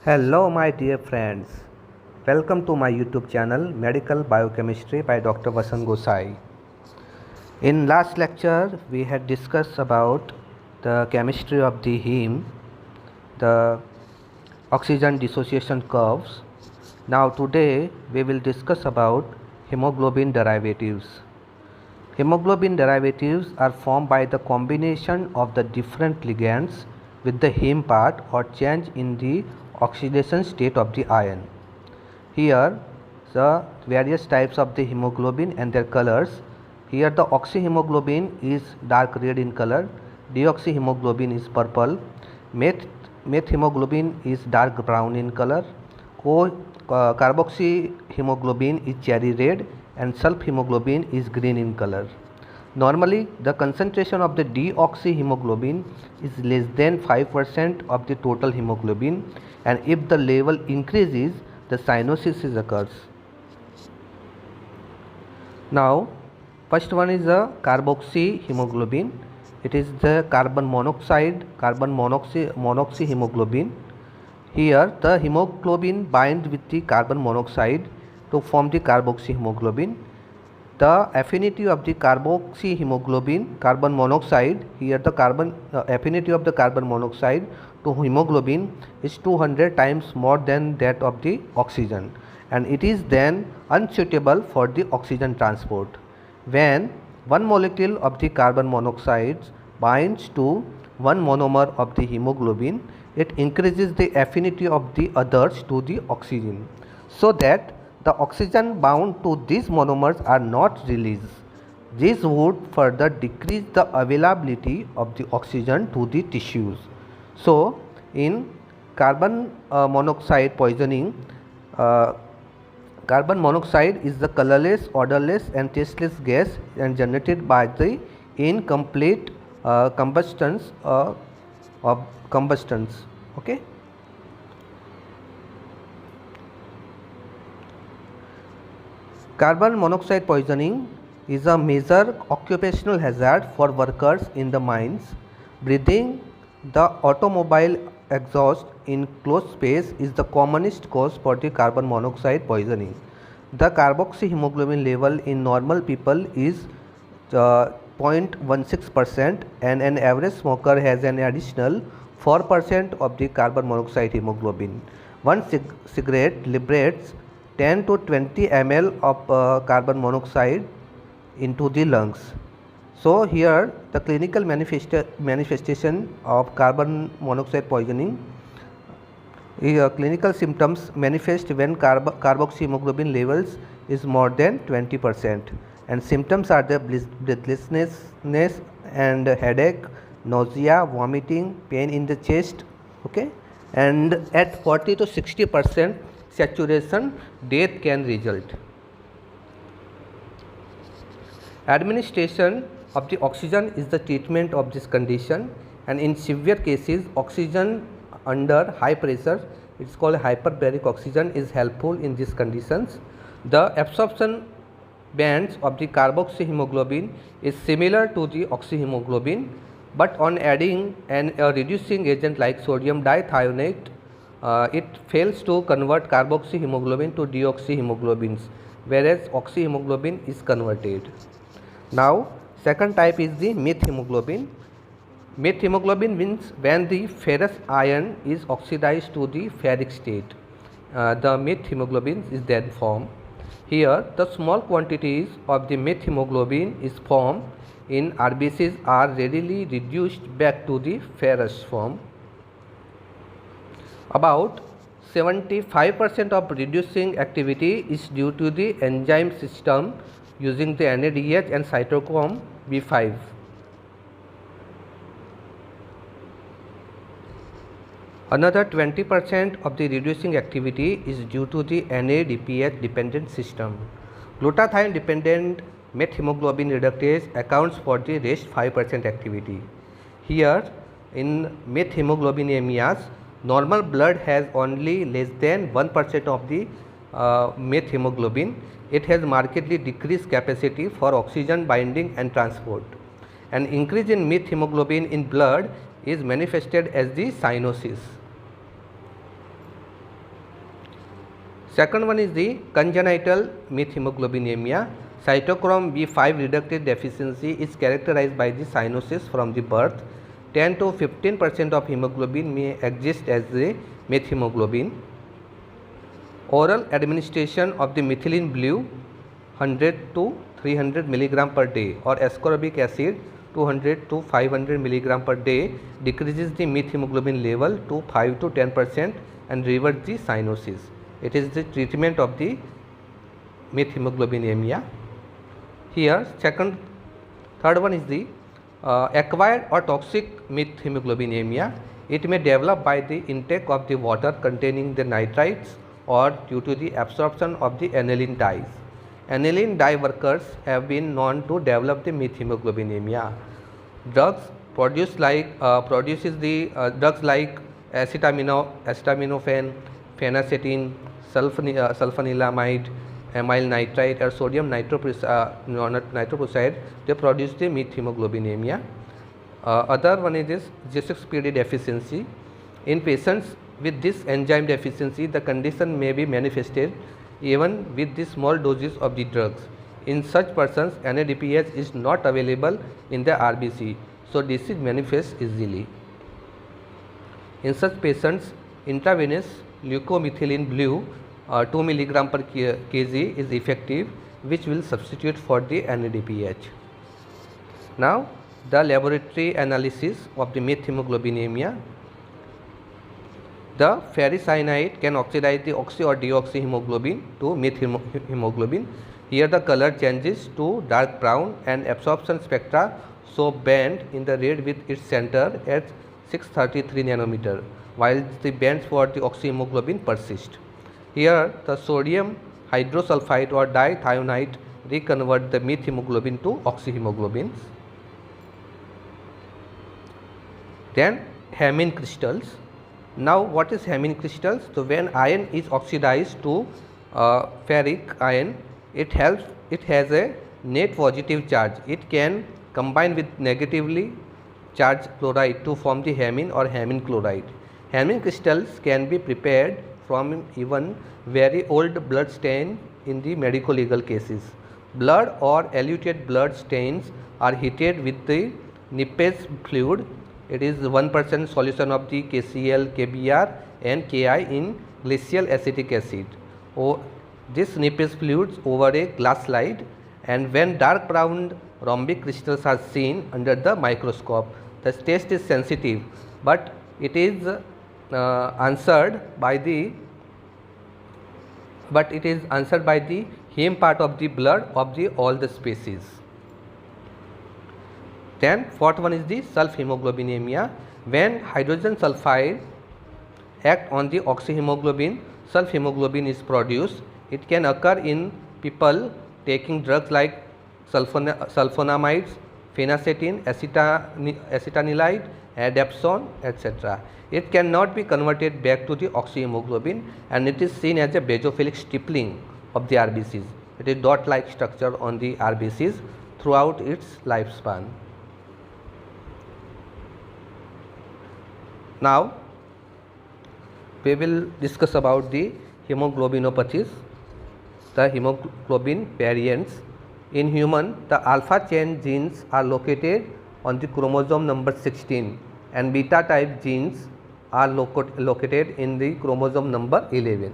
Hello, my dear friends. Welcome to my YouTube channel Medical Biochemistry by Dr. Vasan Gosai. In last lecture, we had discussed about the chemistry of the heme, the oxygen dissociation curves. Now today we will discuss about hemoglobin derivatives. Hemoglobin derivatives are formed by the combination of the different ligands with the heme part or change in the oxidation state of the ion. Here the various types of the hemoglobin and their colors. Here the oxyhemoglobin is dark red in color, deoxyhemoglobin is purple, methemoglobin is dark brown in color, carboxyhemoglobin is cherry red, and sulfhemoglobin is green in color. Normally, the concentration of the deoxyhemoglobin is less than 5% of the total hemoglobin, and if the level increases, the cyanosis occurs. Now, first one is the carboxyhemoglobin. It is the carbon monoxy hemoglobin. Here, the hemoglobin binds with the carbon monoxide to form the carboxyhemoglobin. The affinity of the carboxyhemoglobin, carbon monoxide, here the affinity of the carbon monoxide to hemoglobin is 200 times more than that of the oxygen, and it is then unsuitable for the oxygen transport. When one molecule of the carbon monoxide binds to one monomer of the hemoglobin, it increases the affinity of the others to the oxygen, so that the oxygen bound to these monomers are not released. This would further decrease the availability of the oxygen to the tissues. So, in carbon monoxide poisoning, carbon monoxide is the colorless, odorless and tasteless gas and generated by the incomplete combustions of combustions. Okay. Carbon monoxide poisoning is a major occupational hazard for workers in the mines. Breathing the automobile exhaust in closed space is the commonest cause for the carbon monoxide poisoning. The carboxyhemoglobin level in normal people is 0.16%, and an average smoker has an additional 4% of the carbon monoxide hemoglobin. One cigarette liberates 10 to 20 ml of carbon monoxide into the lungs. So here the clinical manifestation of carbon monoxide poisoning, clinical symptoms manifest when carboxyhemoglobin levels is more than 20%, and symptoms are the breathlessness and headache, nausea, vomiting, pain in the chest. Okay, and at 40 to 60% saturation, death can result. Administration of the oxygen is the treatment of this condition, and in severe cases oxygen under high pressure, it is called hyperbaric oxygen, is helpful in these conditions. The absorption bands of the carboxyhemoglobin is similar to the oxyhemoglobin, but on adding a reducing agent like sodium dithionate, it fails to convert carboxyhemoglobin to deoxyhemoglobins, whereas oxyhemoglobin is converted. Now, second type is the methemoglobin. Methemoglobin means when the ferrous ion is oxidized to the ferric state, the methemoglobin is then formed. Here, the small quantities of the methemoglobin is formed in RBCs are readily reduced back to the ferrous form. About 75% of reducing activity is due to the enzyme system using the NADH and cytochrome B5. Another 20% of the reducing activity is due to the NADPH dependent system. Glutathione dependent methemoglobin reductase accounts for the rest 5% activity. Here in methemoglobinemia, normal blood has only less than 1% of the methemoglobin. It has markedly decreased capacity for oxygen binding and transport. An increase in methemoglobin in blood is manifested as the cyanosis. Second one is the congenital methemoglobinemia. Cytochrome B5 reductase deficiency is characterized by the cyanosis from the birth. 10 to 15% of hemoglobin may exist as a methemoglobin. Oral administration of the methylene blue 100 to 300 mg per day or ascorbic acid 200 to 500 mg per day decreases the methemoglobin level to 5 to 10% and reverts the cyanosis. It is the treatment of the methemoglobinemia. Here third one is the acquired or toxic methemoglobinemia. It may develop by the intake of the water containing the nitrites or due to the absorption of the aniline dyes. Aniline dye workers have been known to develop the methemoglobinemia. Drugs produces the drugs like acetaminophen, phenacetin, sulfanilamide, amyl nitrite or sodium nitroprusside, they produce the methemoglobinemia. Other one is this G6PD deficiency. In patients with this enzyme deficiency, the condition may be manifested even with the small doses of the drugs. In such persons, NADPH is not available in the RBC, so disease manifests easily. In such patients, intravenous leucomethylene blue 2 mg per kg is effective, which will substitute for the NADPH. Now, the laboratory analysis of the methemoglobinemia. The ferricyanide can oxidize the oxy or deoxyhemoglobin to methemoglobin. Here the color changes to dark brown and absorption spectra show band in the red with its center at 633 nanometer, while the bands for the oxyhemoglobin persist. Here the sodium hydrosulfide or dithionite reconvert the methemoglobin to oxyhemoglobins. Then Hamin crystals. Now what is Hamin crystals? So when iron is oxidized to ferric iron, it has a net positive charge. It can combine with negatively charged chloride to form the Hamin or Hamin chloride. Hamin crystals can be prepared from even very old blood stain in the medico legal cases. Blood or eluted blood stains are heated with the Nippes fluid. It is 1% solution of the KCl, KBr and Ki in glacial acetic acid. This Nippes fluids over a glass slide, and when dark brown rhombic crystals are seen under the microscope, the test is sensitive, but it is answered by the heme part of the blood of all the species. Then fourth one is the sulfhemoglobinemia. When hydrogen sulfide act on the oxyhemoglobin, sulfhemoglobin is produced. It can occur in people taking drugs like sulfonamides, phenacetin, acetanilide, adapsone, etc. It cannot be converted back to the oxyhemoglobin, and it is seen as a basophilic stippling of the RBCs. It is dot-like structure on the RBCs throughout its lifespan. Now, we will discuss about the hemoglobinopathies, the hemoglobin variants. In human, the alpha chain genes are located on the chromosome number 16 and beta type genes are located in the chromosome number 11.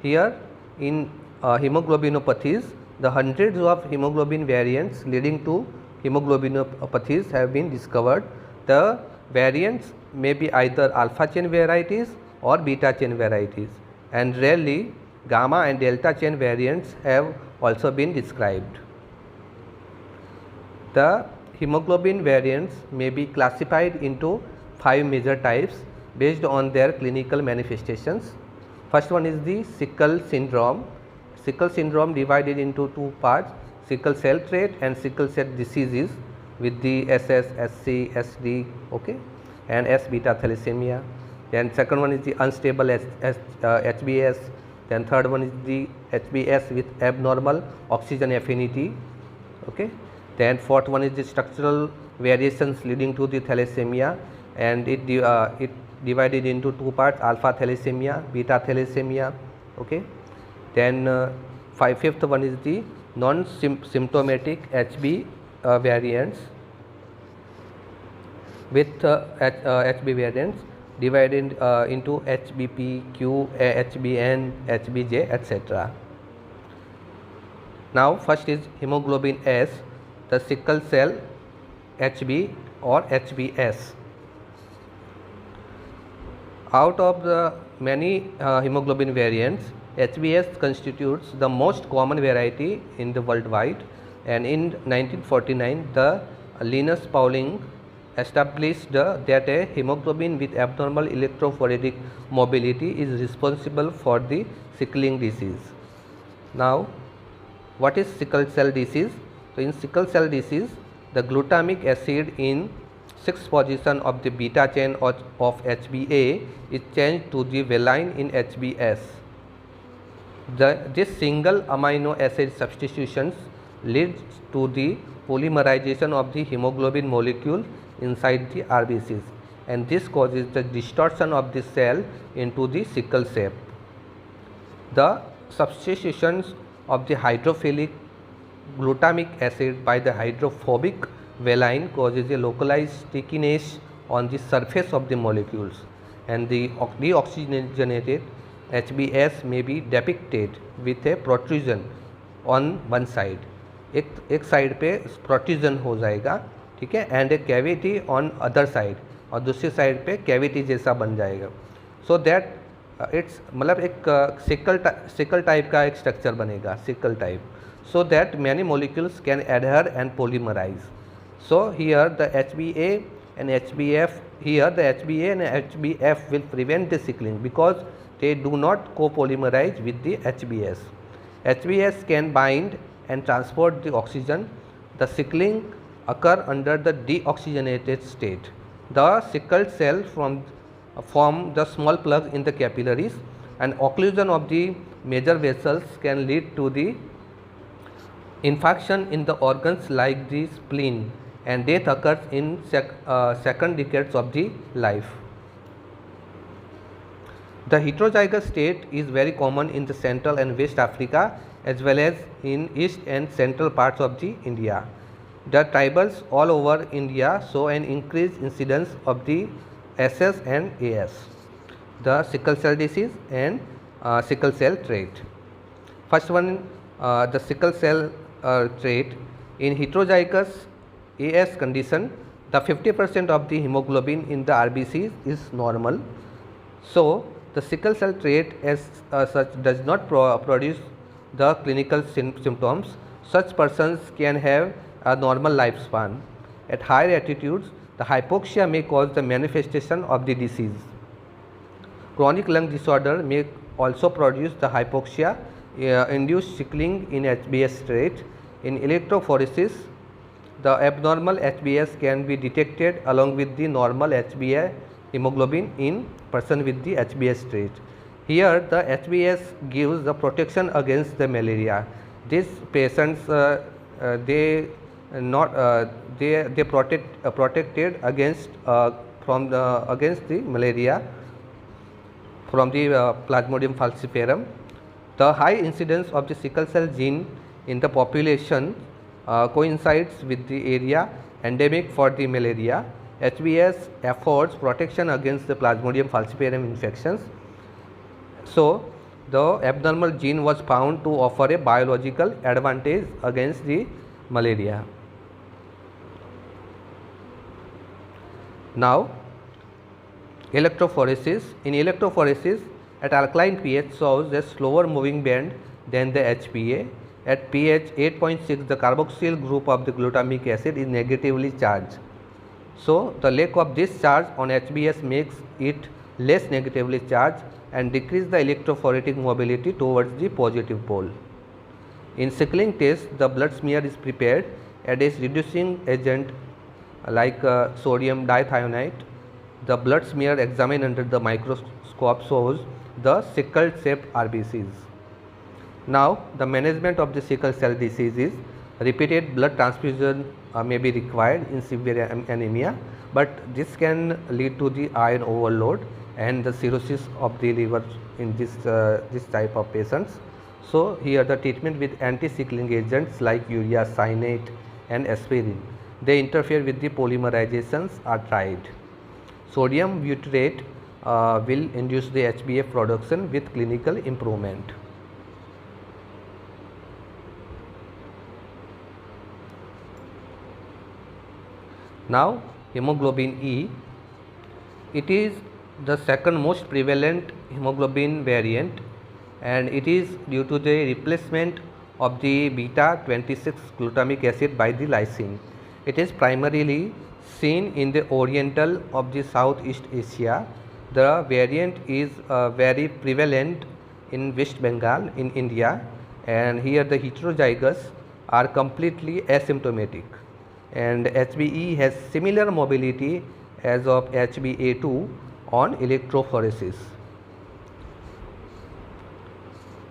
Here in hemoglobinopathies, the hundreds of hemoglobin variants leading to hemoglobinopathies have been discovered. The variants may be either alpha chain varieties or beta chain varieties, and rarely gamma and delta chain variants have also been described. The hemoglobin variants may be classified into 5 major types based on their clinical manifestations. First one is the sickle syndrome. Sickle syndrome divided into 2 parts, sickle cell trait and sickle cell diseases with the SS, SC, SD, okay, and S beta thalassemia. Then second one is the unstable HBS. Then third one is the HBS with abnormal oxygen affinity, okay. Then fourth one is the structural variations leading to the thalassemia, and it divided into 2 parts, alpha thalassemia, beta thalassemia, okay. Then fifth one is the non-symptomatic HB variants with HB variants divided into HBP, Q, HBN, HBJ, etc. Now first is hemoglobin S, the sickle cell HB or HBS. Out of the many hemoglobin variants, HBS constitutes the most common variety in the worldwide, and in 1949 the Linus Pauling established that a hemoglobin with abnormal electrophoretic mobility is responsible for the sickling disease. Now, what is sickle cell disease? So, in sickle cell disease, the glutamic acid in 6th position of the beta chain of HbA is changed to the valine in HbS. This single amino acid substitutions leads to the polymerization of the hemoglobin molecule inside the RBCs, and this causes the distortion of the cell into the sickle shape. The substitutions of the hydrophilic glutamic acid by the hydrophobic valine causes a localized stickiness on the surface of the molecules, and the deoxygenated HbS may be depicted with a protrusion on one side. एक side पे protrusion हो जाएगा, ठीक है, and A cavity on other side, और दूसरी side पे cavity जैसा बन जाएगा. सो दैट इट्स मतलब एक सिकल टाइप का एक स्ट्रक्चर बनेगा, sickle type, so that many molecules can adhere and polymerize. So here the HbA and HbF, here the HbA and HbF will prevent the sickling because they do not copolymerize with the HbS. HbS can bind and transport the oxygen. The sickling occur under the deoxygenated state. The sickled cell form the small plug in the capillaries, and occlusion of the major vessels can lead to the infarction in the organs like the spleen, and death occurs in second decades of the life. The heterozygous state is very common in the Central and West Africa as well as in East and Central parts of the India. The tribals all over India show an increased incidence of the SS and AS, the sickle cell disease and sickle cell trait. First one, the sickle cell trait. In heterozygous AS condition, the 50% of the hemoglobin in the RBCs is normal. So, the sickle cell trait as such does not produce the clinical symptoms. Such persons can have a normal lifespan. At higher altitudes, the hypoxia may cause the manifestation of the disease. Chronic lung disorder may also produce the hypoxia, induced sickling in HbS trait. In electrophoresis, the abnormal HbS can be detected along with the normal HbA hemoglobin in person with the HbS trait. Here the HbS gives the protection against the malaria. These patients they protected against against the malaria from the Plasmodium falciparum. The high incidence of the sickle cell gene in the population coincides with the area endemic for the malaria. HbS affords protection against the Plasmodium falciparum infections. So, the abnormal gene was found to offer a biological advantage against the malaria. Now, electrophoresis. In electrophoresis, at alkaline pH shows a slower moving band than the HbA. At pH 8.6, the carboxyl group of the glutamic acid is negatively charged. So, the lack of this charge on HbS makes it less negatively charged and decrease the electrophoretic mobility towards the positive pole. In sickling test, the blood smear is prepared. A reducing agent like sodium dithionite. The blood smear examined under the microscope shows the sickle shaped RBCs. Now, the management of the sickle cell disease is repeated blood transfusion may be required in severe anemia, but this can lead to the iron overload and the cirrhosis of the liver in this type of patients. So here the treatment with anti-sickling agents like urea cyanate and aspirin, they interfere with the polymerizations are tried. Sodium butyrate will induce the HbF production with clinical improvement. Now hemoglobin E, it is the second most prevalent hemoglobin variant, and it is due to the replacement of the beta 26 glutamic acid by the lysine. It is primarily seen in the oriental of the Southeast Asia. The variant is very prevalent in West Bengal in India, and here the heterozygous are completely asymptomatic, and HbE has similar mobility as of HbA2 on electrophoresis.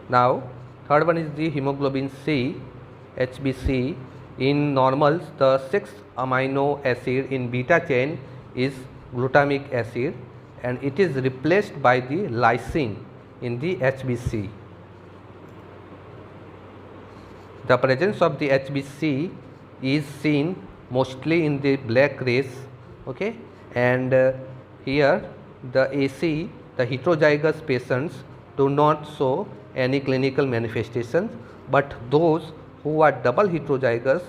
Now third one is the hemoglobin C, HbC. In normals, the 6th amino acid in beta chain is glutamic acid, and it is replaced by the lysine in the HbC. The presence of the HbC is seen mostly in the black race, okay, and here the AC, the heterozygous patients do not show any clinical manifestations, but those who are double heterozygous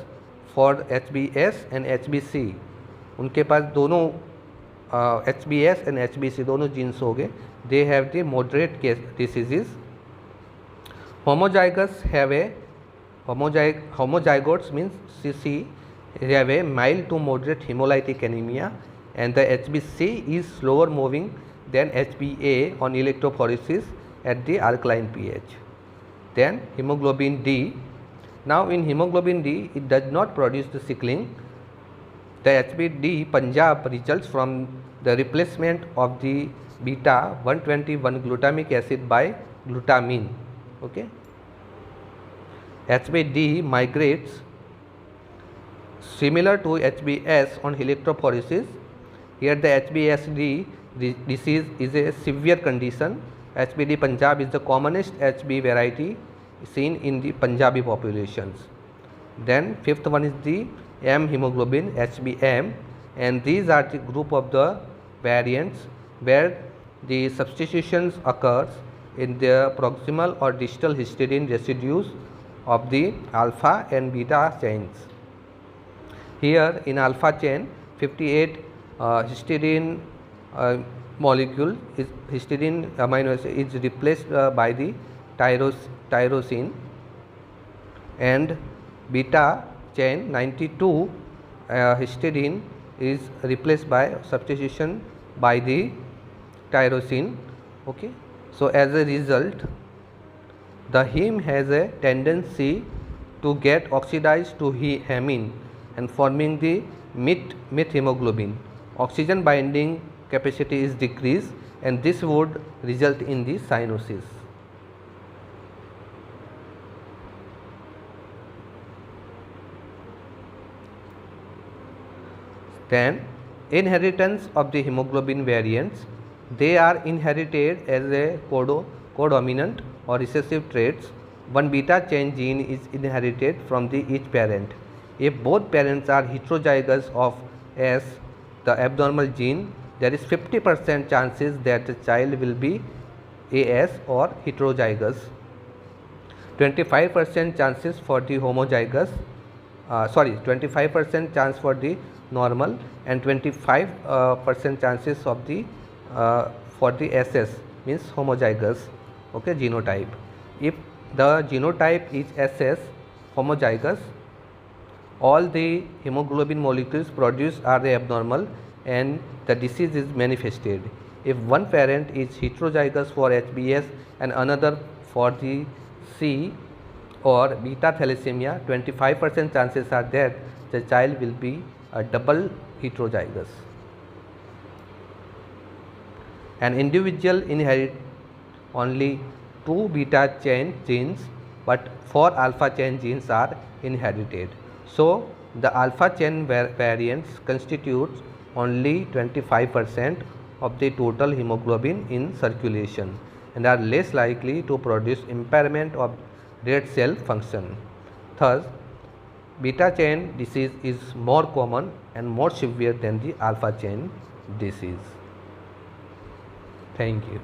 for HbS and HbC, उनके पास दोनों HbS and HbC दोनों jeans हो गए, they have the moderate case diseases. Homozygous have a homozygotes means CC have a mild to moderate hemolytic anemia, and the HbC is slower moving than HbA on electrophoresis at the alkaline pH. Then hemoglobin D. Now in hemoglobin D, it does not produce the sickling. The HbD Punjab results from the replacement of the beta 121 glutamic acid by glutamine. Okay. HbD migrates similar to HbS on electrophoresis. Here the HbSD disease is a severe condition. HbD Punjab is the commonest Hb variety seen in the Punjabi populations. Then fifth one is the M hemoglobin, HbM, and these are the group of the variants where the substitutions occurs in the proximal or distal histidine residues of the alpha and beta chains. Here in alpha chain 58 histidine molecule is histidine amino acid is replaced by the tyrosine, and beta chain 92 histidine is replaced by substitution by the tyrosine. Okay. So as a result, the heme has a tendency to get oxidized to hemine and forming the methemoglobin. Oxygen binding capacity is decreased, and this would result in the cyanosis. Then inheritance of the hemoglobin variants, they are inherited as a codominant or recessive traits. One beta chain gene is inherited from the each parent. If both parents are heterozygous of S, the abnormal gene, there is 50% chances that the child will be AS or heterozygous, 25% chances for the homozygous, 25% chance for the normal, and 25% chances of the for the SS means homozygous, okay, genotype. If the genotype is SS homozygous, all the hemoglobin molecules produced are the abnormal and the disease is manifested. If one parent is heterozygous for HbS and another for the C or beta thalassemia, 25% chances are that the child will be a double heterozygous. An individual inherits only 2 beta chain genes, but 4 alpha chain genes are inherited. So the alpha chain variants constitutes only 25% of the total hemoglobin in circulation and are less likely to produce impairment of red cell function. Thus, beta chain disease is more common and more severe than the alpha chain disease. Thank you.